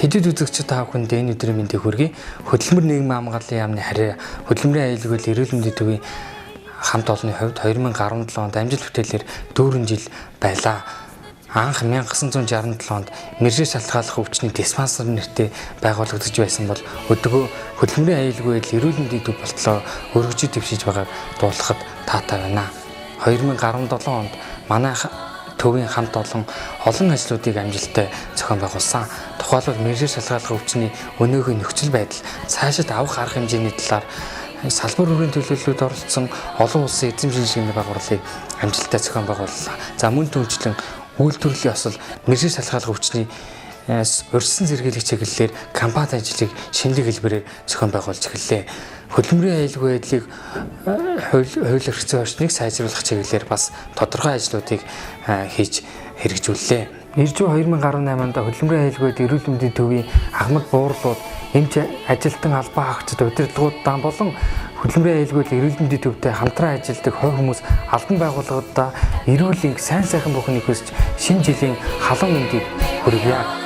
Хэдийд үзэгчид та бүхэнд энэ өдрийн мэндийг хүргэе. Хөдөлмөр нийгмийн хамгааллын яамны харьяа хөдөлмөрийн аюулгүй эрүүл мэндийн төвийн хамт олонны хувьд 2017 онд амжилт бүтээлээр 4 жил байлаа. Анх 1967 онд мэржээ шалтгааллах өвчний диспансер нэртэй байгуулагдаж байсан бол өдгөө хөдөлмөрийн аюулгүй эрүүл мэндийн төв болтлоо өргөжид дэвшиж байгааг дуулахад таатай байна. 2017 онд манай төвийн хамт олон ажлуудыг амжилттай зохион байгуулсан. Тухайлбал мэржээ шалгааллах өвчний өнөөгийн нөхцөл байдал, цаашид авах арга хэмжээний талаар салбар бүрийн төлөөллөд оролцсон олон улсын эзэмшил шинжилгээний байгууллагыг амжилттай зохион байгууллаа. За мөн түүнчлэн үйлдвэрлэлийн осол мэржээ шалгааллах өвчний урьдчилан сэргийлэх чиглэлээр компани ажлыг шинэлэг хэлбэрээр зохион байгуулж эхэллээ. Хөдөлмөрийн аюулгүй байдлыг хууль эрхцээ орчныг сайжруулах чиглэлээр бас тодорхой ажлуудыг хийж хэрэгжүүллээ. Ирж буй 2018 онд хөдөлмөрийн аюулгүй эрүүл мэндийн төвийн ахмад буурлууд, эмч ажилтан албан хаагчид, удирдлагуудаа болон хөдөлмөрийн аюулгүй эрүүл мэндийн төвтэй хамтран ажилладаг хувь хүмүүс албан байгууллагуудаа эрүүл энх сайн сайхан бүхнийг хүсэж шинэ жилийн халуун мэндийг хүргье.